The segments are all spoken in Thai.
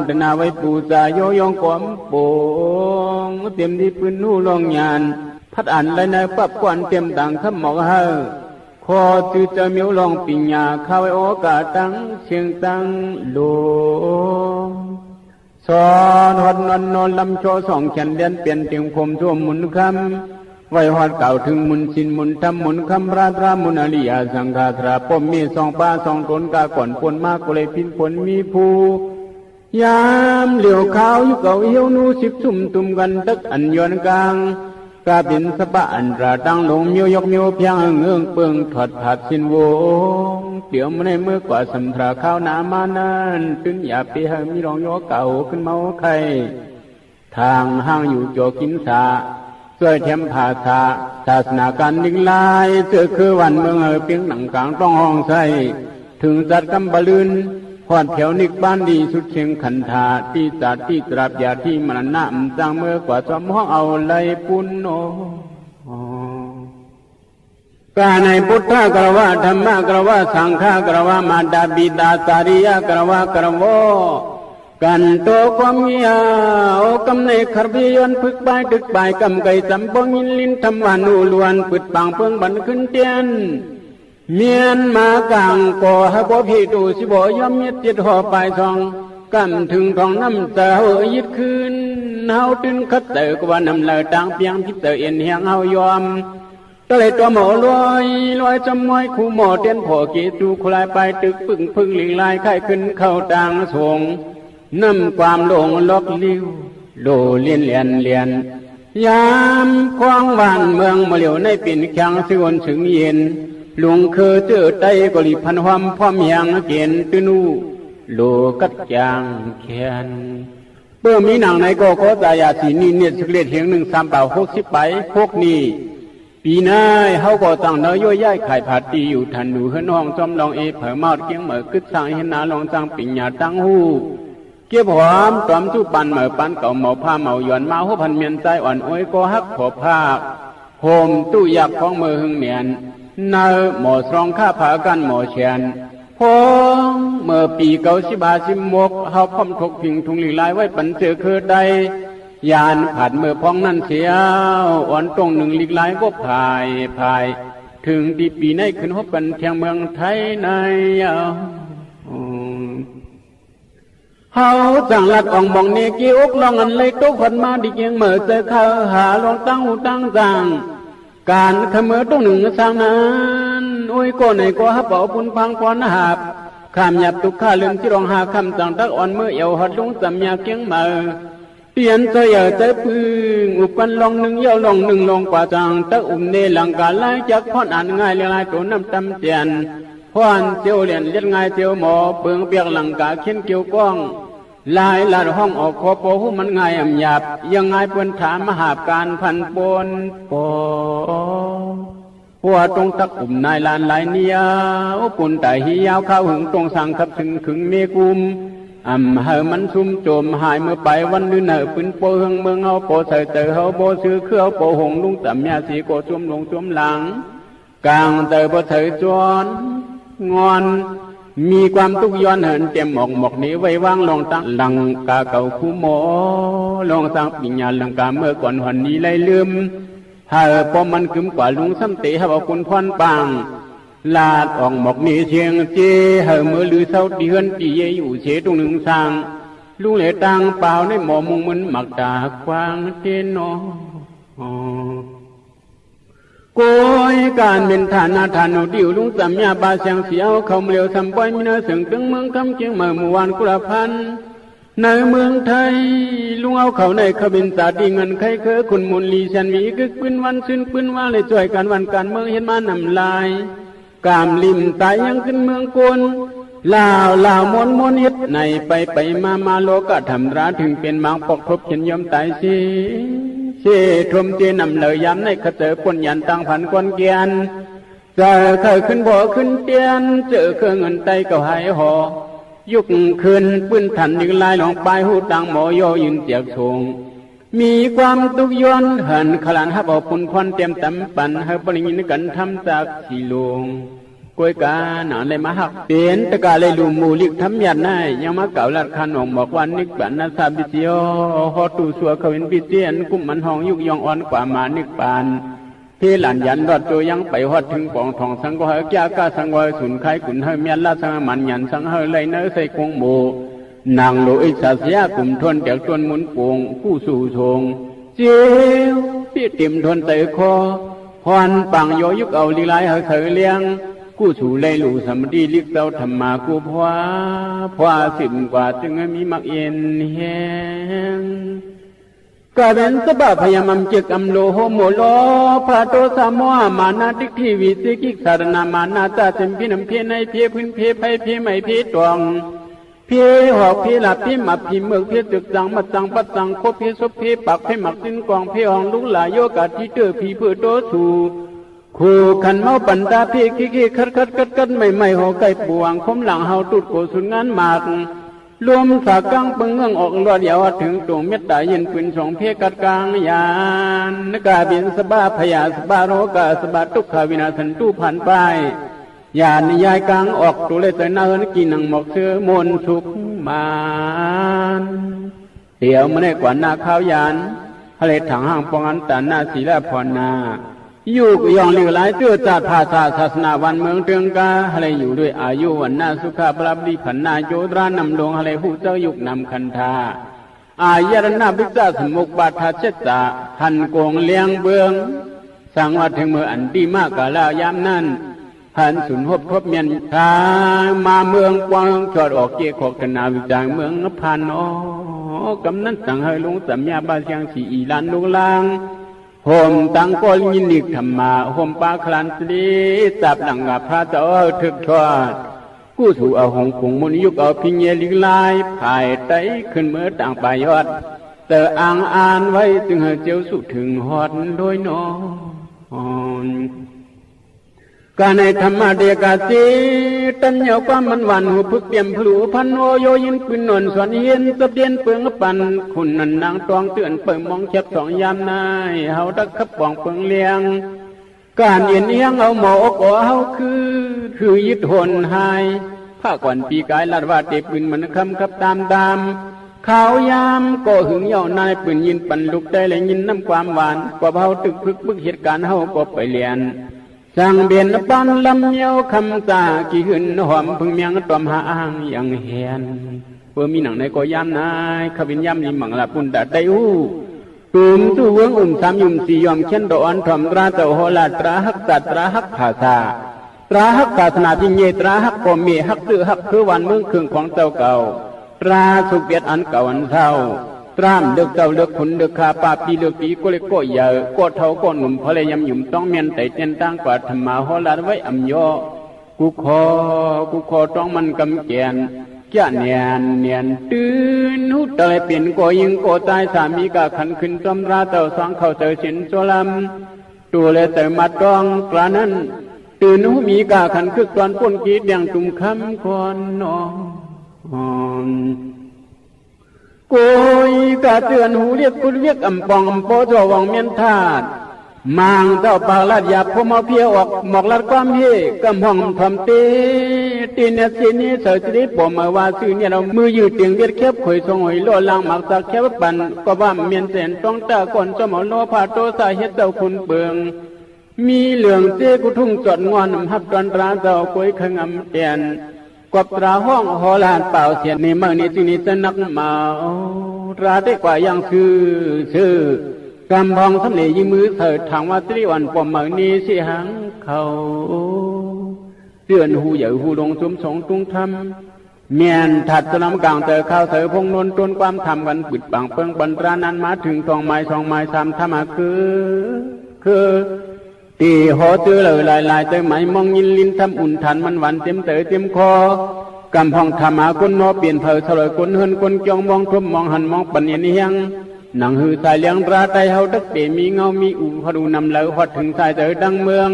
ตนาไว้ปูจาโยยองกอมโป่งเตรียมที่ปืนนู่ลองยานพัดอ่านและในปับกวนเตรียมต่างขมอกเฮอขอจือจะมิวลองปิญญาข้าไว้โอกาตั้งเชียงตั้งโลสอนหดนนนลำโชสองแขนเดียนเปลี่ยนเตียงผมท่วมมุนคำไว้หอดเก่าถึงมุนสินมุนทำมุนคำพระตรามุนอริยสังฆาตราปมมีสองป้าสองตนกาก่อนปนมากก็เลยพินผลมีผู้ยามเหลียวขาวอยู่เก่าเหี้ยวนูสิบซุ่มตุ่มกันตึกอันยอนกลางกาบินสปะอันตราดังลงมิวยกมิวเพียงเงืองเปิงถอดผัดสินโวเดี๋ยวมันในเมื่อกว่าสัมตราข้าวนามานั้นตึงอย่าไปให้มีรองยอเก่าขึ้นเมาไข่ทางห้างอยู่โจกินสาช่วยเทียมภาษาศาสนาการนิ่งลายเสือคือวันเมืองเพียงหนังกลางต้องห้องใส่ถึงจัดกำบลืนพอดแถวนิกบ้านดีสุดเชียงขันธาที่จัดที่ตราบยาที่มรณะจังเมื่อกว่าจอมห้องเอาไลปุณโนกาในพุทธกระวะธรรมกระวะสังฆกระวะมาดาบิดาสาริยกระวะกระโวกันโตความเงียโอกำในขรบียนพึกใบตึกใบกำไก่จำปองยินลินธรรมวานุลวนปึดปังเพิ่งบันขึ้นเตียนเมียนมากลางก่อให้บ่พี่ดูสิบ่ยอมเมียจิตห่อปลายซองกำถึงทองน้ำเตอยิดคืนเฮาตึนคัดเตอกว่าน้ำเลอต่างเพียงพิเตอเอ็นเฮียงเฮายอมตะเลยตัวหมอลอยจำมวยคู่หมอเตียนพ่อกีตูคลายไปตึกพึ่งลิงลายไข่ขึ้นเข้าต่างสงน้ำความหลงลอกลิ้วโลเลียนยามคว้างวันเมืองมาเหลียวในปิ่นแข็งสิวนถึงเย็นลุงคือเจอไตกลิพันความพร้อมยังเกียนตุนูโลกัดจางแขนเพื่อมีหนังในก็ขอตายาสีนี่เนี่ยสักเล็ดเหียง1 3 เป่า60ไปพวกนี้ปีหน้าเขาก็ตั้งเนยย่อยย่ายไข่ผัดตีอยู่ทันดูเฮือนห้องจอมลองเอเผอเมาเกียงเหมือกึศสั่งเห็นนาลองจังปิญญาตั้งหูเก็บหอมตอมจุปันเหมือปันเก่าเหมาผ้าเหมาหย่อนมาหัวพันเมียนใจอ่อนอ้อยก็ฮักขอผ้าโฮมตู้ยักของมือหึงเมียนนาหมอสรองข้าผากันหมอเชียนพงเมื่อปี95-16เขาพร้อมทกพิงทุงหลีลายไว้ปันเจอคือใดยานผัดเมื่อพองนั่นเสียวอ่อนตรงหนึ่งลีกลายก็พายถึงที่ปีในขึ้นหัวปันเทียงเมืองไทยในเฮาจังลัดอ่องมองเนกี้อกลองอันเลยตุกคนมาดิเกียงเมื่อเจอเขาหาลองตั้งหูตั้งจังการขมือตรงหนึ่งสร้างนั้นอุ้ยก็ไหนก็ฮับเอาปุนพังพรหับข้ามหยับตุกข้าลืมที่รองหาคำจังตักอ่อนเมื่อเอวหัดลงสัมยาเกียงเมื่อเปลี่ยนใจเยอะใจพึ่งอุปันลองหนึ่งเยาลองหนึ่งลองกว่าจังตักเนหลังกาไล่จากพอนอ่านง่ายเลยลายตัวน้ำตำเตียนพอนเจียวเลียนเลียนง่ายเจียวหมอเปิงเปียกหลังกาเขียนเกี่ยวก้องลายลาดห้องออกคอโปหูมันง่ายหยาบยังไงเปิ้นถามมหาการพันปนปอหัวตรงตักนายลานลายเนียปุ่นไตหิยาวข้าวหึงตรงสั่งขับถึงขึงเมกุมเฮมันซุ่มโจมหายเมื่อไปวันนึเนอปืนโปเฮงเมืองเอาโปใส่เตอเฮาโบซื้อเครือโปหงลุงต่ำยาสีโกจุ่มลงจุ่มหลังกลางเตอโปเถยจวนงอนมีความทุกย้อนเหินเต็มหมอกนี้ไว้ว่างลองตั้งหลังกาเก่าคู่หมอลองตั้งปิญญาหลังกาเมื่อก่อนวันนี้เลยลืมหาพอมันกึมกว่าลุงซ้ำเตะให้เอาคุณพรปางลาดอ่องหมอกนี้เชียงเจหาเมื่อลือเศร้าดีเฮือนตีเยอยู่เฉตรงหนึ่งสร้างลุงเหล่ตังเปล่าในหมอมุงมันหมักตาควางเจนอโกยการเป็นฐานาฐานดิวลุงสัมยาบาเสียงเสียวเขาเร็วทำปอยมีเนื้อเสียงตึงเมืองคำเชียงเมื่อวานกุลพันในเมืองไทยลุงเอาเขาในขบินตาดีเงินใครเคยคุณมุนลีชันวีกึกปืนวันซึนปืนว่าเลยจ่วยกันวันการเมืองเห็นมานำลายกามลิมตายยังขึ้นเมืองกนลาวมนเฮ็ดในไปมาโลกะทำราถึงเป็นมังปกทบเขียนยอมตายสิเชทมเจนำเลยย้ำในขเจอปนยันตั้งพันกวนเกียนจะเคยขึ้นบ่ขึ้นเตียนเจอเครื่องเงินไตก็หายหอยุกขึ้นปืนทันดึงลายหลงปลายหูตังหมอยยืนเจียกทงมีความตุกย้อนหันขลานฮับเอาปุ่นควันเต็มตำปันให้ปริงินกันทำจากสีลง กวยกาหนาเลยมาหักเตียนตะกาเลยลูมูลิกทำยันได้ยังมาเก่าลัดคันองบอกวันนิกปันนาซาบิเซียวฮอตูสัวเขาเป็นปิเตียนกุมมันห้องยุกยองอ่อนกว่ามานิกปานที่หลันยันรอดตัวยังไปฮอดถึงปองทองสังก็เฮก้ากาสังวอยสุนไข่ขุนเฮเมียนลาสังมันยันสังเฮเลยเนื้อใส่คงโบนางโลอิสาเสียกลุ่มทนจากจนหมุนปวงผู้สู่ทงเจียวพี่ติ่มทนเตะคอพรปังโยยุกเอาลีไลเฮเคยเลี้ยงกู้สู่เลยลูสมดีลิกเต้าธรรมากูพวาสิบกว่าจึงมีมักเย็นแหงกาเป็นสบะพยามจึกอำโลโหโมโลพระโตสามวมานาติทีวิสิกิสารนามานาตาเต็มพี่น้ำเพียในเพียพื้นเพียไปเพียไม่เพียตองเพียหอกเพียหลับเพียหมับเพียเมือกเพียตึกสังมัดสังปัดสังโคเพียศพเพียปักเพียหมักสิ้นกองเพียห้องลุกหลายโยกาที่เตอพีเพื่อโตสู่คู่ขันเมาปันตาพี่ขี้คัดไม่หอไก่ปวงคมหลังเฮาตุดโกสุนงานหมากรวมสากังปึงเงืองออกรอดยาวถึงตรงเม็ดตาเย็นปืนสองเพียกัดกลางยานนกาบินสบาพยาสบาโรกาสบาตุกขาวินาสันตู้ผ่านไปยานนิยายกลางออกตัวเลยแต่เนินกินนังหมอกเสื้อมนสุขมานเดี๋ยวมันได้กว่านาข้าวยานทะเลถังห่างปองอันตานาศีลพรนาอยู่ยองเลี้ยงหลายเตื้อจาดภาษาศาสนาวันเมืองเตืองกาอะไรอยู่ด้วยอายุวันนาสุขาปราบดีผันนาโยตรานำลงอะไรหูเจ้ายุกนำคันธาอายรนาภิกษาสมุกบาทาเชตตาหันโกงเลี้ยงเบืองสังวัดถึงเมื่ออันดีมากกะแล้วยามนั้นหันสุนหบทบเมียนทามาเมืองปองจอดออกเกี่ยขอกนาวิจางเมืองนพันโอกำนั้นสั่งให้ลุงสัมยาบาเชียงสีอีลานลุงลางโฮมตั้งกอลยินดิกธรรมาโฮมปาคลันตรีจับหลังกับพระเจ้าถึกทอดกู้สู่เอาหงคงมุนยุกเอาพิญเยลิกลายภายไตขึ้นเมื่อต่างปายอดแต่อ่างอ่านไว้จึงให้เจ้าสุถึงหอดโดยนอนการในธรรมะเดียกาสีตัญญาความมันหวานหูพึกเปี่ยมพลูพันโอโยยินปืนนนสวนเฮียนสะเดียนเปิงปันคุณนันนางตองเตือนเปิงมองเช็บสองยามนายเฮาตักขับปองเปิงเลียงการเย็นเอียงเอาหมอกอเฮาคือยึดหนหายผ้าก่อนปีกายลาดว่าเตปืนมันคำขับตามขาวยามก็หึงเย่านายปืนยินปันลุกได้เลยยินน้ำความหวานกว่าเฮาตึกพึกบึกเหตุการณ์เฮาก็ไปเลียนสั่งเบียนปันลำเยาคำตากี่หืนหอมพึ่งเมียงตอมหาอ่างอย่างเฮียนเพื่อมีหนังในก็ยามนายขวินยามลิมังละปุ่นดาไตหูตุ่มตู้เวงสามยุมสี่ยอมเช่นดอนถมตราเจ้าโหลาตราหักตัดตราหักภาษาตราหักศาสนาพิเยตราหักปมเมหักตื้อหักคือวันเมืองเครื่องของเจ้าเก่าตราสุเบียดอันเก่าอันเท่าตรามเลือกเจ้าเลือกขุนเลือกขาปาปีเลือกปีก็เลยก็เยอะก็เท่าก็หนุ่มพลายำหยุ่มต้องเมียนแต่เตียนตั้งกว่าธรรมาโหลาไว้อำยอกูขอต้องมันกำแกนแก่เนียนตื่นหุตอะไรเปลี่ยนก็ยิงก็ตายสามีกะขันขึ้นจอมราเต่าสองเข้าเจอสินโซลัมตัวเลยแต่มาตองกลานั้นตื่นหูมีกะขันคึกตอนป้นกีดอย่างตุ่มคำก่อนนอนโกยกะเตือนหูเรียกกุลเรียกอำปองอำโปจววังเมียนธาตุมางเจ้าปากลาดหยาบพมเอาเพียออกหมอกลัดความเฮกำห้องทำตีเนสินี้เสยสิปมว่าซื้อเนี่ยเรามือยืดเตียงเวียดแคบข่อยทรงหอยโลลางหมักสักแคบปันก็ว่าเมียนเสนต้องตาก่อนสมอโลพาโตสาเฮ็ดเจ้าคุณเบืองมีเหลืองเจ้กุทุ่งจอดงอนหับตอนตราเจ้าคุยขงำเตียนกบตราห้องหอลานเปล่าเสียในเมืองนี้จึงนี้จะนักมาตราได้กว่ายังชื่อกำพองสำเนียงมือเถิดทางว่าตรีวันปมเมืองนี้สิหังเขาเตือนหูใหญ่หูลงสมสงตุงทำเมียนถัดสนามกลางเตอข้าวเสือพงนนต้นความทำกันปิดบังเปิงบรรดานั้นมาถึงทองไม้สองไม้สามธรรมะคือตีหอเตือเลยลายเตอไหมมองยินลินทำอุ่นทันมันหวานเต็มเตอเต็มคอกำพองธรรมะคนนอเปลี่ยนเผยสลอยคนเฮินคนจองมองทบมองหันมองปัญญาเนียงหนังหือสายเลี้ยงปลาไตเฮาตักเตมีเงามีอู่พดูนำเหลาหอดถึงสายเตอดังเมือง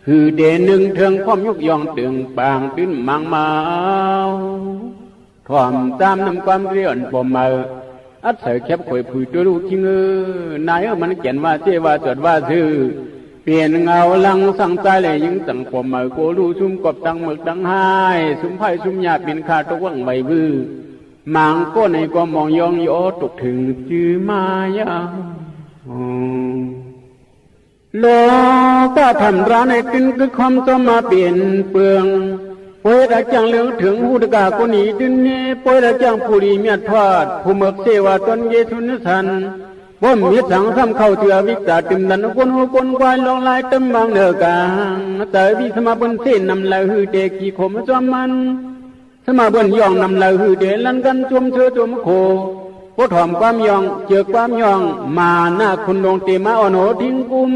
หือเดหนึ่งเทืองพร้อมยกยองตึงปางตื้นมังมาถ่อมตามนำความเรียนปมมาอัดเสยแคบข่อยผุยตัวลูกทิ้งนายมันเขียนว่าเจว่าจดว่าซื่อ เปลี่ยนเงาลังสังใจเลยยิงสังปมเหมือโกลูซุ่มกบตังหมึกตังไห้ซุ่มไผ่ซุ่มหยาเป็นขาตะวังใบบือหมางก้นในก็มองยองโยตกถึงจื้อมายาโลก็ทำร้านในกินคือคอมจะมาเปลี่ยนเปลืองป่วยระจังเลืองถึงหูดกาคนนี้ดินนี้ป่วยระจังผู้ดีเมียทอดผู้เมือกเสวาตนเยสุนสันว่ามีสังทำเข้าเถื่อวิจารติมดันคนหูคนควายลองลายตึมบางเนือกาแต่วิสมาบนเส้นนำลายหือเด็กขี่ขมจอมมันสมาบนย่องนำลายหือเดลันกันจมเชื่อจมโคพดหอมความย่องเจอความย่องมาหน้าคุณลงเตมาอ่อนโหทิ้งกุม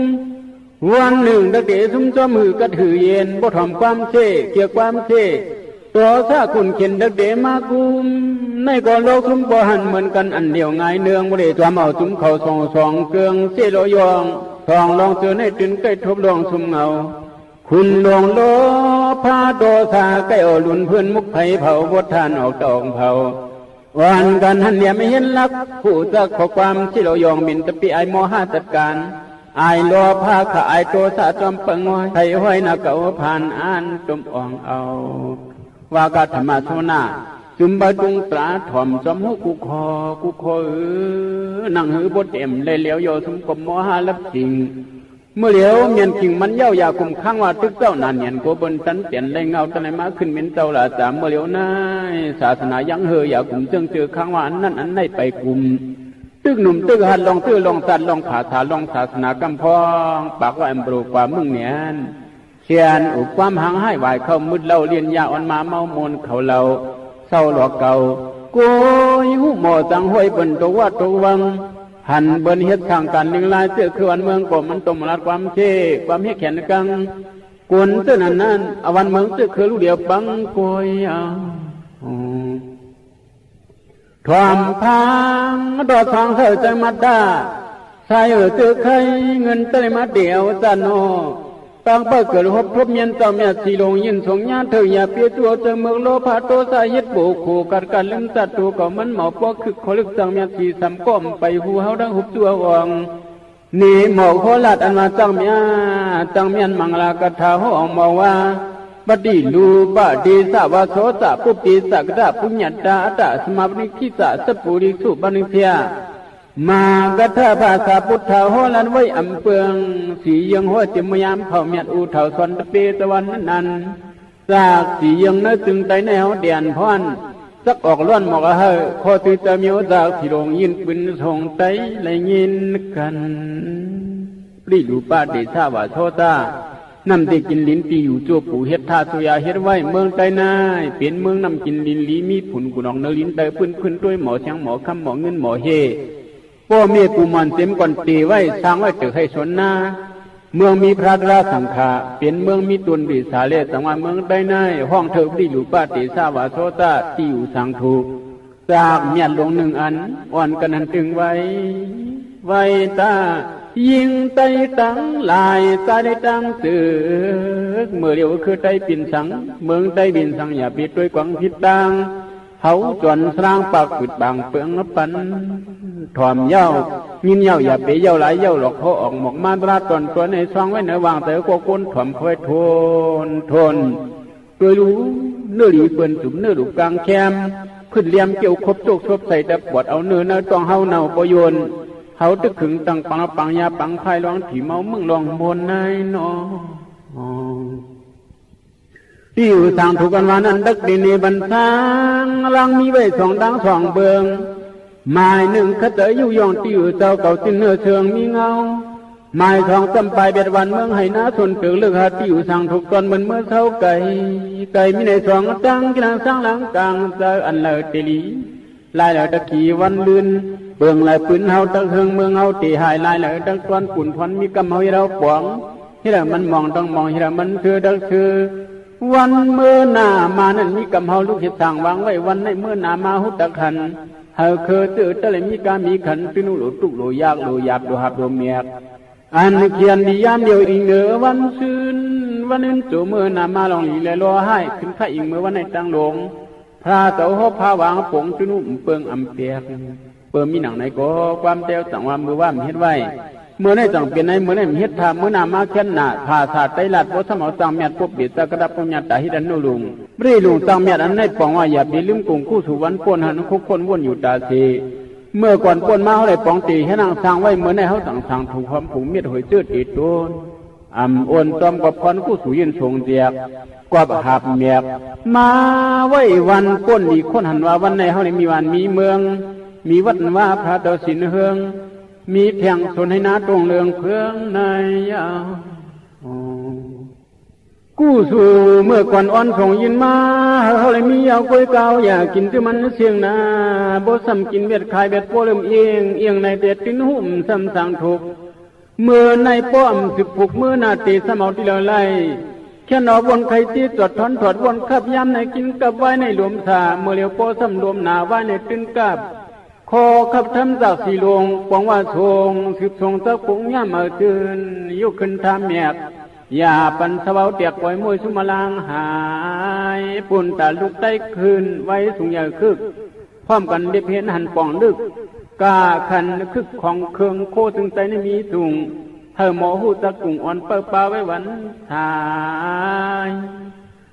วันหนึ่งดักเดซุ่มจอมือกระถือเย็นพดหอมความเช่เกี่ยวความเช่ตัวซาคุณเข็นดักเดมากุมในก่อนโลกซุ่มบ่หันเหมือนกันอันเดียวง่ายเนืองบ่ได้จอมเอาจุ่มเขาสองเกลืองเสโลยองทองลองเจอในตื่นใกล้ทบลองซุ่มเงาคุณลงโลพาโตสาใกล้อลุนเพื่อนมุกไผ่เผาบททานออกตองเผาวันกันหันเนี่ยไม่เห็นลักผู้จักขอความที่เรายองมินตะปีไอโมหะจัดการไอโลพาขาไอโตสาจอมปังไว้ไทยห้อยนาเก่าผ่านอ่านตุ่มอ่องเอาว่ากาธรรมะโทนาจุมบะจุงปลาถ่อมจอมหูกุคอนั่งหือบดเอ็มเลยเหลียวโยสมกบโมหะลับจริงเมื่อเหลียวเมียนกิ่งมันเย้ายาคุมข้างว่าตึกเจ้านานเนียนโกบนสันเปลี่ยนเลยเงาตะไลมาขึ้นเป็นเจ้าละสามเมื่อเหลียวนายศาสนายังเฮยอยาคุมเจิงเจอข้างว่านั่นอันไหนไปกุมตึกหนุ่มตึกหัดลองตื้อลองสัตว์ลองผาถาลองศาสนากำพองปากว่าแอมบรูกว่ามึงเนียนเชียนอุปความหังให้ไหวเข้ามืดเล่าเลียนยาอ่อนมาเมามนเขาเราเศร้าหลอกเก่าโกยหูหมอจังห้อยเปิ่นตัวว่าตัววังหันเบิ้นเฮ็ดทางการหนึ่งลายเสือคือวันเมืองก่อมันตมรัดความเช่ความเฮ็ดแขนกังกวนเสื้อนั้นอวันเมืองเสือคือลูกเดียวปังโกยทวามพังดอดทางเธอใจมัดดาใส่เตือใครเงินตะเลยมาเดียวจันโนตังเปิดเกิดหบทบเมียนต่อเมียสีลงยินสงญาเธออย่าเปียตัวเจอเมืองโลภะโตสายิดโบโคกัดกันลืมสัตว์ตัวก็มันหมอปอคือขอลึกสังเมียสีสำก้มไปหูเฮาดังหุบตัววังนี่หมอโคลาดอันมาจังเมียนมังลากระทาห้องมาว่าบดีลูบดีสาวาโสสะปุปิสักดาปุญญาตาตะสมาปนิคิสะสปุริสุบันิเพียมากระทาภาษาพุทธาโหลันไว้อำเปืองสียังหัวจิมยามเผาเมียดอูเถาสนตะเปตะวันนั้นจากสียังเนื้อตึงไตแนวเดียนพรสักออกล้วนหมอกเฮคอตือจะมีโอจากที่ลงยินปืนทงไตเลยยินกันปรีดูป้าเดชาวาโชตานำเด็กกินลิ้นปีอยู่จัวปู่เฮ็ดท่าสุยาเฮ็ดไว้เมืองไตนายเป็นเมืองนำกินลิ้นลีมีผุนกุนองเนื้อลิ้นไตพื้นขึ้นด้วยหมอเชียงหมอคำหมอเงินหมอเฮพ่อเมียกูมันเต็มก่อนตีไว้สร้างไว้ตึกให้สนนาเมืองมีพระราสังฆาเป็นเมืองมีตุนบิสาเลสังวาเมืองไตนายห้องเธอปรีดูป้าเดชาวาโชตาที่อยู่สังถูกจากเมียนลงหนึ่งอันอ่อนกันนันตึงไว้ตายิงไตตังลายตาได้ตังตึกเมื่อเดียวคือไตปินสังเมืองไตบินสังอย่าปิดด้วยกวางพิษดังเขาจวนสร้างปากปิดบางเปลืองปันถ่อมเย้ายินเย้าอย่าไปเย้าหลายเย้าหลอกเขาออกหมอกมาตราตอนตัวในซองไว้ในวางแต่ก็ก้นถ่อมคอยทนโดยรู้เนื้อหลีเปิ่นจุ่มเนื้อหลุกกลางแคมขึ้นเลี้ยมเกี่ยวคบโจกชบใส่แต่ปวดเอาเนื้อต้องเฮาเนาประโยชน์เขาตึกขึงตังปังยาปังไผ่ร้องผีเมามึงลองบนนายนอที่อยู่ทางถูกกันวานั้นดักดินในบันทางลังมีไว้สองดังสองเบืองหมายหนึ่งขเตยอยู่ยองที่อยู่เจ้าเก่าสิ้นเนื้อเชิงมีเงาหมายทองจำปลายเบ็ดวันเมืองให้นาทนเกิดเลือกหาที่อยู่ทางถูกตอนเหมือนเมื่อเช้าไก่มีในสองจังกีฬาสร้างหลังกลางเจออันเลอเตลีลายเหลือตะกี้วันลื่นเบื้องลายปืนเฮาตะเฮืองเมืองเฮาตีหายลายเหลือตะตวนปุ่นพรมีกำเฮาเราปวงที่เรามันมองต้องมองที่เรามันคือดักคือวันเมื่อหน้ามานั้นมีกำเฮาลูกเห็ดทางวางไว้วันในเมื่อหน้ามาหุตะขันเฮาเคยตื่นตะเลยมีการมีขันตื่นหลุดตุกหลุยากหลุยาบหลุหับหลุเมียกอันเขียนดียามเดียวอีกเนือวันซื่นวันอื่นจู่เมื่อหน้ามาลองอีเลยรอให้ขึ้นข้าอีกเมื่อวันในตังหลงพระเจ้าหอบพาวางผงจุนุ่มเปิงอำเปียกเปิงมีหนังในก็ความเตียวสังวามมือว่ามีเฮ็ดไว้ เมื่อในจังเป็นในเมื่อในเฮ็ดทาเมื่อนามาเช่นหนาภาษาไตรลัดบ่สมเอาจังเมียดพบเบียดตะกระดับปัญญาตาหิดันโนลุงบริลุงจังเมียดอันในปองว่าอย่าไปลืมกงคู่สู่วันป่นหันคุกคนวนอยู่ตาสีเมื่อก่อนป่นมาเฮาได้ปองตีให้นางสร้างไว้เมื่อในเฮาสั่งสร้างถูกความผูกเมียดหอยเจือติดโดนโอนตอมกับพรคู่สู่ยินทรงเดียกกว่าหับเมียกมาไว้วันป่นอีกคนหันว่าวันในเฮาได้มีวันมีเมืองมีวัดว่าพระเตสินเฮืองมีเพียงสนให้นาตรงเรืองเพื่องในยาวกู้สู่เมื่อก่อนอ่อนส่งยินมาเขาเลยมียาวกล้วยเก่าอยากกินที่มันเสียงนาบ่ซ้ำกินเบ็ดขายเบ็ดโป้เริ่มเอียงในเบ็ดตินหุ่มซ้ำสั่งถูกเมื่อในป้อมสึกผูกมือนาตีสมเอาที่เราไล่แค่นอวนไข่ตีตรวจถอนถอดวนขับย้ำในกินกับไว้ในหลวมสาเมื่อเลี้ยวโป้ซ้ำรวมหนาไว้ในตื้นกับคอขับทำจากสีลงปองว่าทรงสืบทรงสักปุงย่ำเอาตื่นยกขึ้นทำแมกอย่าปันสวาวเตียกปล่อยมวยสุมาลางหายปุ่นตาลุกใต้คืนไว้สูงใหญ่คึกพร้อมกันเด็บเห็นหันป่องลึกกาขันคึกของเครื่องโคถึงใจในมีสูงเธอหมอหูตะกุ่งอ่อนเปิดปลาไว้วันทาย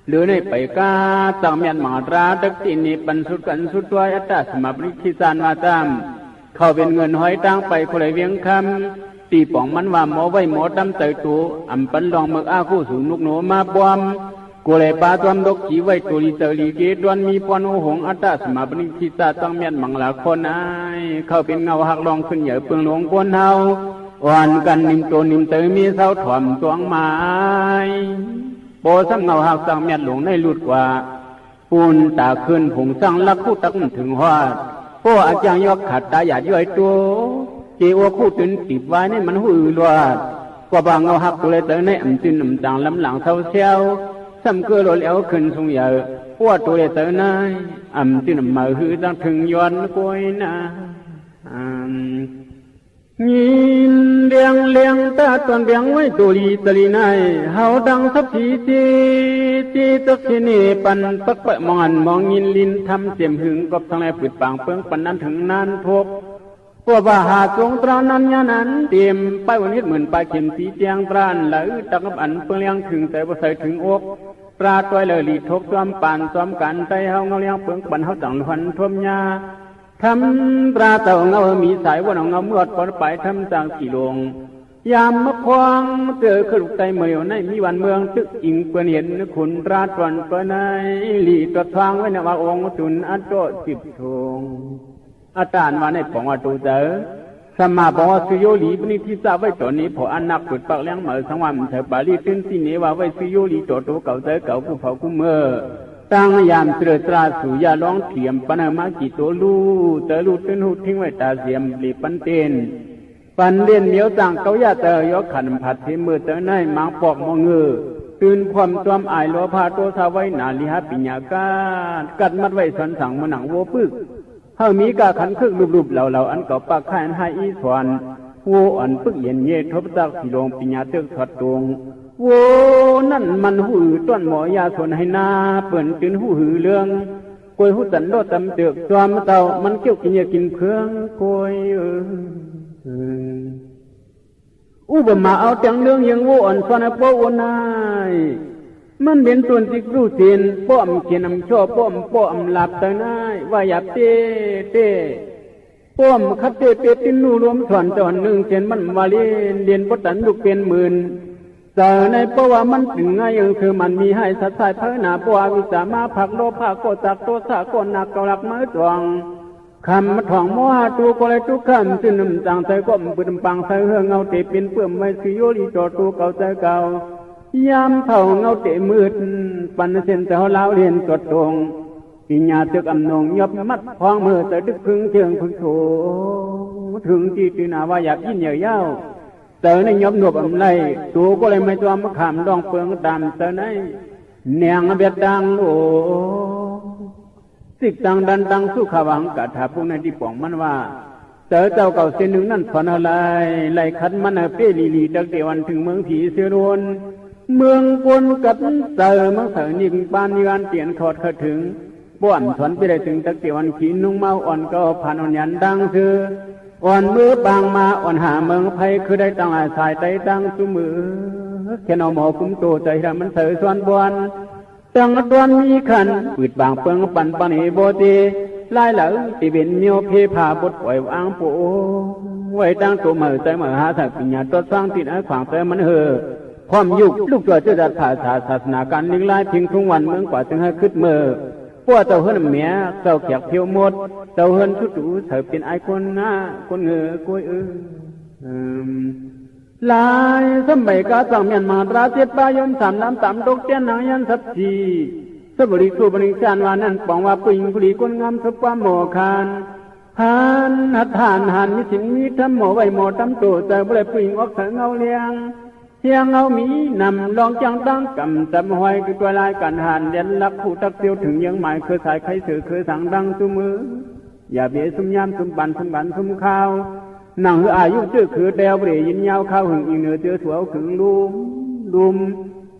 หรือในไปกาต่างเมียนหมาตราตักตินีปันสุดกันสุดด้วยอัตตาสมาบริคิจานมาตามเขาเป็นเงินหอยตั้งไปคนเลยเวียงคำตีป่องมันว่าหมอไว้หมอดำเตยตัวปันลองเมือกอาคู่สูงนุกหนูมาบวมกูเลยปาตวมดกจีไว้ตัวลีเตอลีเกดวนมีปอนโอหงอัตตาสมาบริคิจาต่างเมียนมังลาคนไอเขาเป็นเงาหักลองขึ้นเหยื่อเปลืองหลวงกวนเฮาอ่อนกันนิ่มตัวนิ่มเตยมีเสาถ่อมตวงไม้โปสังเงาหักสังเมียดหลงในลุดกว่าปูนตาขึ้นผงสังลักคู่ตักถึงหอดโปอาจารย์ยกขัดตาหยาดย่อยตัวเจียวคู่ตื่นติดไว้ในมันหือลวดกว่าบางเงาหักตัวเลยเตยในตื่นต่างลำหลังเท้าเซียวซ้ำเกลือเหลวขึ้นทรงใหญ่พวดตัวเลยเตยในตื่นมาหือตั้งถึงย้อนกวยนายินเลียงตาตอนเบียงไว้ตัวลีตลีนายเฮาดังสับทีจีตักทีนี่ปันปักเปะมองมองยินลินทำเสียมหึงกบทั้งหลายปิดปางเปื้องปันนั้นถึงนั้นทบพวกว่าหาจงตรานั้นยานั้นเตรียมไปวันนี้เหมือนไปเข็มสีแจงตรานไหลตักกับอันเปื้องเลี้ยงถึงแต่ว่าใส่ถึงอกปลาตัวเลยลีทบซ้อมปานซ้อมกันใจเฮาเงาเลี้ยงเปื้องปันเฮาต่างหันทมยาทำปลาเต่าเงามีสายวันเงาเมื่อปอดไปทำจางกี่ลงยามมะพร้างเจอขลุกใจเมื่อในมีวันเมืองตึกอิงเปื่อนเห็นขุนราตวันเปื่อนในหลีตัวทางไว้ในว่าองค์ตุนอัตโตสิบทงอาจารย์ว่าในปองว่าตูเจอสมาบอกว่าสุโยลีปนิทิสาไว้ตอนนี้พออันนักขุดปากเลี้ยงเหมือสังวันเถอบาลีตื่นที่นี้ว่าไว้สุโยลีตัวโตเก่าเจอเก่าผู้เผาผู้เมื่อตั้งยามเตรตราสุยาร้องเถียมปนมากี่ตัวลูเตลูตื่นหูทิ้งไว้ตาเสียมหลีปันเต้นปันเลียนเหนียวต่างเกาญาเตยกขันผัดเทมือเตยในมังปอกมองเงือตื่นความตวมอายโลภาโตสาไว้นาลิหะปิญญากากัดมัดไว้สันสังมหนังโวปึกเฮามีกาขันคึกรูปๆเหล่าอันเก่าปากข้านให้อีสวนโวอันปึกเย็นเย่ทบตักสีลงปิญญาเตือกถอดตรงโวนั่นมันหูต้นหมอยาสนให้นาเปิ่นตื่นหูหือเรื่องกวยหูสันโดตำเตือกจอมเต่ามันเกี่ยวกินยากินเพื่องกวยอุบมาเอาจังเรื่องยังโวอ่อนฟันโป้วนายมันเป็นส่วนจิกรู้เสียนป้อมเขียนำช่อป้อมหลับตานายว่าหยับเต้ป้อมคัดเต้ตินนูรวมถอนตอนหนึ่งเช่นมันวาเรียนปตันลูกเป็นหมื่นแต่ในเพราะว่ามันถึงไงยังคือมันมีให้สัตย์สายเพื่อหนาปวาวิสามาผักโลภะโกจักโตสะโกนักกลักมือตวงคำถ่องมัวตัวก็เลยทุกคำซึ่งน้ำจางใจก็ปืนปังใส่เฮืองเงาเตะเป็นเปื่อมไว้สิโยลีจอตัวเก่าใจเก่ายามเท่าเงาเตะมืดปันเส้นแต่เขาเล่าเรียนจดตรงปิญญาเตือกอำนงยบมัดพองมือแต่ดึกพึ่งเชิงพึ่งโถถึงที่ตีนาว่าอยากยินเหยื่อเย้าเตอในยบหนวบอำไลตัวก็เลยไม่ตัวมะขามดองเปืองตามเตอในเนียงเบียดดังโอสิกตังดันดังสู้ขวังกะถาพวกในที่ป่องมันว่าเตอเจ้าเก่าเส้นหนึ่งนั่นฝันอะไรไล่คัดมันเป้ลีดักเดวันถึงเมืองผีเสือโดนเมืองกวนกัดเตอเมืองเสนิงปานยานเตียนขอดเข้าถึง บ้วนถอนไปได้ถึงตะเกียวันขีนุ่งเมาอ่อนก็ผ่านอ่อนยันดังซื้ออ่อนมือบางมาอ่อนหาเมืองไพคือได้ตั้งอาสายไตตั้งสุมือแค่นอหมอคุ้มโตใจทำมันเสือส่วนบวนตั้งตวนมีขันปิดบางเปิงปั่นปันเหโบตีลายเหล่าที่เป็นเมียวเพผาบดปล่อยวางโปไว้ตั้งตัวมือใจมือหาสักปัญญาตัวสร้างติดไอ้ขวางแต่มันเห่อความยุกลูกตัวจะจัดภาษาศาสนาการลิงไล่พิงทุ่งวันเมืองกว่าจึงให้ขึ้นมือพวกเจ้าเฮิรนเมียเจ้าแขกเที่ยวหมดเจ้าเฮิรนชุดดูเถิดเป็นไอคนหน้าคนเงือกล้วยลายสมัยกาสังเมียนมาตราเจ็ดปายมสามน้ำสามตกเตียนหางยันสับจีสบริสุบริจานวานั้นปองว่าปิงกุลีคนงามสุความโมคานหันหัดหันมีสิ่งมีทำหมอไว้หมอทำตัวแต่บริปิงออกเถิงเอาเลี้ยงเที่ยงเอามีนำลองจังตั้งกำจำหอยคือตัวลายกันหันเด่นลักผู้ตักเตียวถึงยังหมายคือสายไข่เสือคือสังดังสุมืออย่าเบี้ยสุมยามสุมบันสุมข้าวหนังอายุเจือคือเดวเบรยินยาวข้าวหึงอีเนื้อเจือถั่วขึงลุม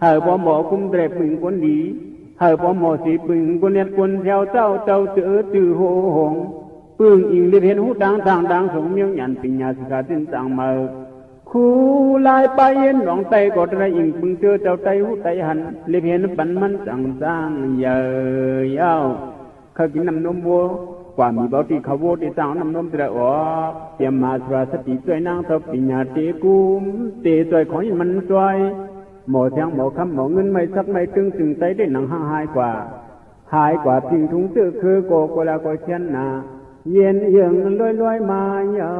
เห่อพอหมอคุ้มเตะปึงคนดีเห่อพอหมอสีปึงคนเน็ตคนแถวเจ้าจือโหงปึงอิงได้เห็นหูดังทางดังสงเมียงยันปิญญาสิกาตินต่างมาคู่ลายไปเย็นหลงไตกอดไรอิงปึงเจอเจ้าไตหูไตหันเล็บเห็นปันมันสั่งสร้างเยอะเขากินน้ำนมวัวกว่ามีเบาที่เขาโวที่ต่างน้ำนมตระอ๋อเตรียมมาสระสติช่วยนางทบปิญญาเตกุมเตช่วยของมันช่วยหมอแทงหมอคำหมอเงินไม่สักไม่ตึงจึงไตได้หนังหายกว่าพิงถุงเสื้อคือโกโกลาโกเชียนนาเย็นเยืองลอยมาเยา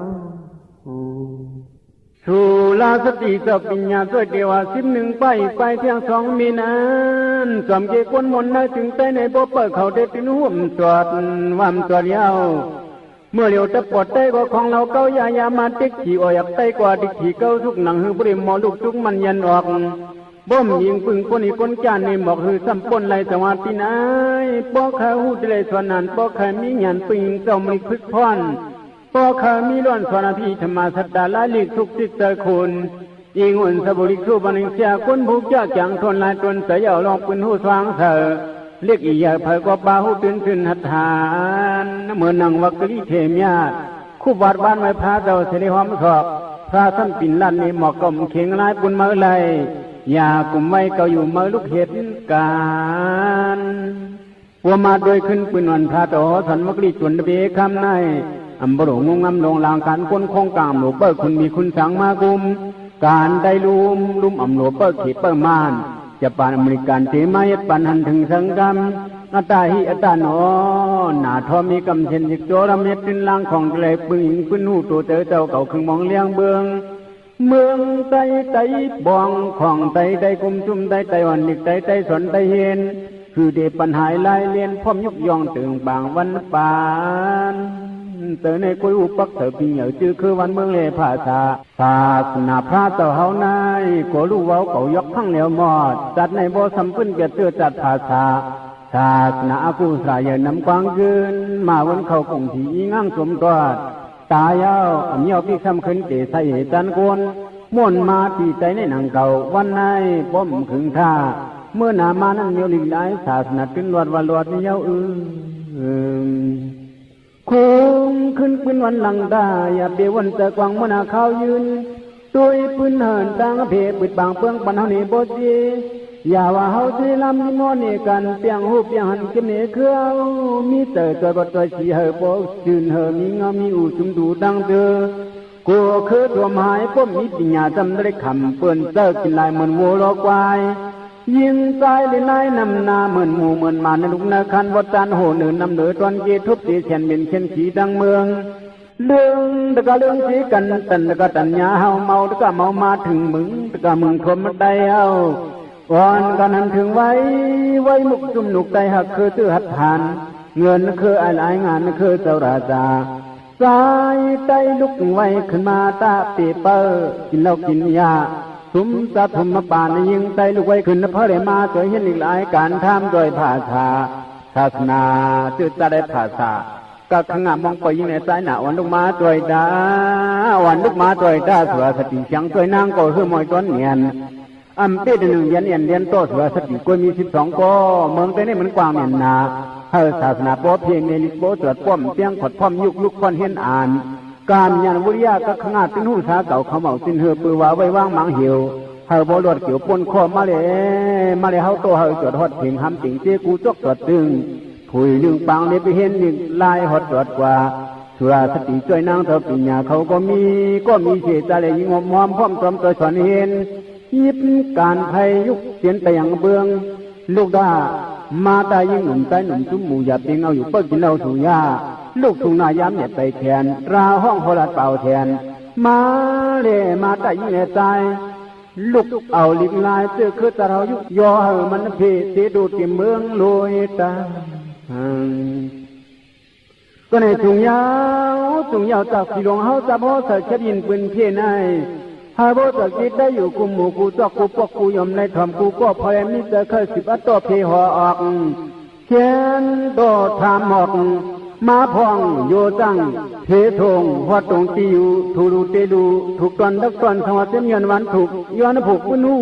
สุลาสติกับปิญญาช่วยเทวา11ไปเที่ยง2มีนานสมเกคนมนต์ได้ถึงไตในบ่เปิดเขาได้ตินห่วมจอดว่ำจอดยาวเมื่อเลี้ยวตะปอดไตก็ของเราเก้ายามาติกขี่ออกไตกว่าติกขี่เก้าทุกหนังหือบริมอลูกทุกมันยันออกบ่มยิงปึงคนอีคนจานในหมอกคือสัมปนไหลสวัสดินายป้อขาหูทะเลสวนันป้อขามีหยันปึงเจ้ามิพึกพรป้อขามีล้วนสวนาพีธรรมสัตตาลายลิกทุกสิทธิ์คุณยิงอุ่นสบุริกสู้บันิเสียคนผูกยากจังทนลายตนเสียเอาลองปืนหูสว่างเถอเรียกอียาเผยก็บาหูตื่นหัดหานเหมือนนังวักลิเทมยาคู่บาดบ้านไว้พระเจ้าเสด็จหอมศอกพระท่านปิ่นลั่นในหมอกกลมเข่งลายปุ่นเมื่อไรอย่ากุมไว้เกาอยู่เมื่อลูกเหตุการวัวมาโดยขึ้นปืนวันพระโตสันมักลีจวนเบคำในอัมบรุงงำลงลางการคนคงกามหลวเปิดคุณมีคุณสังมากุมการได้ลุมอัมหลวเปิดขีเปิดมานจะปานอเมริกันเทมายัดปันหันถึงสังกรรมอัตตาหิอัตตาโนหนาทอมีกำเช่นจิกโจรเม็ดดินลางของทะเลปึงหิงปืนหูตัวเจอเจ้าเก่าคึงมองเลี้ยงเบืองเมืองไตบองของไตกุมจุ่มไตวันนิกไตสนไตเห็นคือเดปัญหาลายเลียนพร้อมยุกยองตึงบางวันปานเตอในกุยอุปักเตอปีเหยื่อจื้อคือวันเมืองเลภาษาศาสนาพระเจ้าเฮานายกัวลูกเว้าเก่ายกทั้งเหลียวหมอดจัดในบ่สัมพื้นเกียรติจัดภาษาศาสนาอากูสายเยินนำกวางยืนมาวันเขาคงที่งั่งสมตอดตายาวอันเยาพี่คำขึ้นเตใส่จันกวนม่วนมาที่ใจในหนังเก่าวันไหนป้อมขึงท่าเมื่อหนามานั่งเมียวลิงได้ศาสนาขึ้นลวดวันลวดเยาคงขึ้นปืนวันหลังได้อย่าเบี้ยวันจะกวางมื่อหนาข้าวยืนตัวปืนเหินต่างเพศปิดบางเปื้องปันเฮานี่บ่ดีอย่าว่าเฮาสิลำมีมอนี่กันเปียงหูเปียงหันเก็บเนเครือมีเตอตัวบ่ตัวสีเฮอบ่จืนเฮอมีเงามีอูจุมดูดังเด้อกูคือตัวหายป้อมมีปัญญาจำได้คำเปิ้นเตอกินลายเหมือนวัวรอควายยิงตายเลยนายนำนาเหมือนหมูเหมือนมาในลุกนาคันวัดจานโหเนินนำเหนือตอนเกทุบตีเช่นเป็นเช่นสีดังเมืองเรื่องตะกะเรื่องสีกันตันตะกะตัญญาเฮาเมาตะกะเมามาถึงมึงตะกะมึงทมมาได้เอาอ่อนกันนั้นถึงไว้มุกจุ่มหนุกใจหักคือตื้อหัดทานเงินคืออะไรงานคือเจ้าราชาสายใจลุกไว้ขึ้นมาตาเปเปอร์กินเหล้ากินยาสุมสะทุมมาป่านยิงใจลุกไว้ขึ้นพระเรมาสวยเห็นอีกหลายการทำโดยภาษาศาสนาจืดจะได้ภาษาก็ขงามมองไปยิงในสายหนาวันลุกมาจอยดาวันลุกมาจอยดาสวสติเสียงจอยนางก็คือมอยต้นเนียนอัมเป้หนึ่งเรียนโตสวสติก็มี12ก็เมืองแต่นี่มันกว้างเนียนนาห เฮอศาสนาโป๊เพียงในลิโปตรวจป้อมเตียงขดป้อมยุกลุกคนเห็นอ่านการยันวิริยะก็ขงาดเป็นหูสาเก่าเขาเมาสินเฮอปือว่าไว้ว่างมังเหี่ยวเฮอบอลวดเกี่ยวปนข้อมาเลยเฮาโตเฮอจดฮอดเพียงหำติ่งเจ้กูจกตรวจตึงผุยลึงปังเลยไปเห็นลึงลายฮอดตรวจกว่าสุราสติช่วยนางเท่าปิญญาเขาก็มีเสียใจเลยยิงมอมพร้อมตรมตัวสอนเห็นยิบการไทยยุคเสียนไปอย่างเบืองลูกด่ามาตายิ่งหนุ่มใจหนุ่มจุ้มหมูหยาบเพียงเอาอยู่เปิ้ลกินเหล้าถูยาลูกทุ่งนายามเนี่ยไปแขนราห้องโหราเป่าแทนมาเลยมาตายิ่งเนี่ยใจลูกเอาลิบลายเสื้อคือตะเรายุยอมันเพเสดูติเมืองลอยตาก็ในทุ่งยาวจากสีหลวงเฮาจะพ่อใส่เช็ดยินปืนเพี้ยนายหาบ่สักคิดได้อยู่กุมหมู่กูจอกกูปอกกูยอมในถ่อมกูก็พอแมิจะเคยสิบอัตโตเพหอออกเขียนโตถามหอกมาพองโยจังเพทงหัวตรงตีอยู่ทูรูเตดูถูกตอนดักตอนสวัสดิ์เสียนวันถูกย้อนผูกปุนู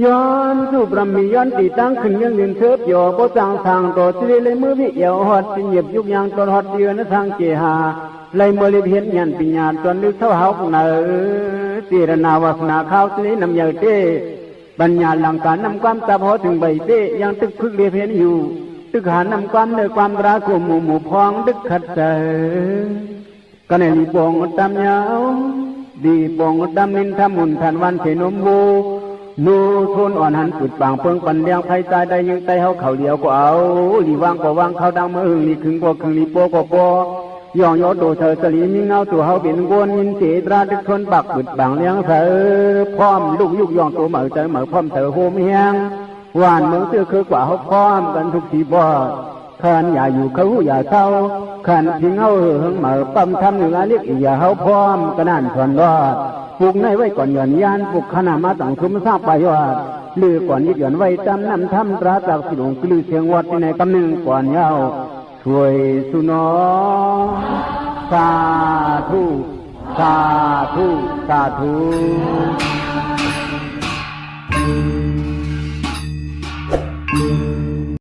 ย้อนสู่บรมีย้อนตีตั้งขึ้นยังยืนเชิบหยอบ่จางทางต่อสิเลยมือวิเหี่ยวหอดสิเหยียบยุกยางตอนหอดเดือนทางเจหาไล่เมื่อลิเพียนยันปิญญาตอนลึกเท่าเฮาเนอเจรนาวาสนาข้าวสินำเยอะเต้ปัญญาหลังการนำความตาพอถึงใบเต้ยังตึกพึกเลียเพียนอยู่ตึกหานำความเนื้อความรักของหมู่พองดึกขัดเจอก็ในลีบองตามยาวดีบองดำนินทมุนทันวันเขนมบูนูทนอ่อนหันสุดปางเปิงปันเลี้ยงไผ่ตายได้ยังไตเฮาเขาเดียวก็เอาลีวางก็วางเขาดังมือหึงลีขึงก็ขึงลีโปก็ปอย่องยอดโดเธอสลีมีเงาตัวเฮาเป็นกวนยินเสียตราดึกทนปักบึดบางเลี้ยงเธอพร้อมลูกยุกย่องตัวเหมือเจอเหมือพร้อมเธอโฮมเฮียงหวานเมืองเสื้อคือกว่าเฮาพร้อมกันทุกทีบ่ขันอย่าอยู่เขาอย่าเศร้าขันพิงเฮาหึงเหมือปั๊มทำหนึ่งอาเล็กอย่าเฮาพร้อมกันนั่นทนรอดปลูกในไว้ก่อนหย่อนยานปลูกขนามาต่างชุมทราบไปว่าลือก่อนยึดหย่อนไว้จำนำทำตราจากสิหลงกลือเสียงวัดที่ในกำนึงก่อนยาวช่วยสุนอสาธุสาธุสาธุ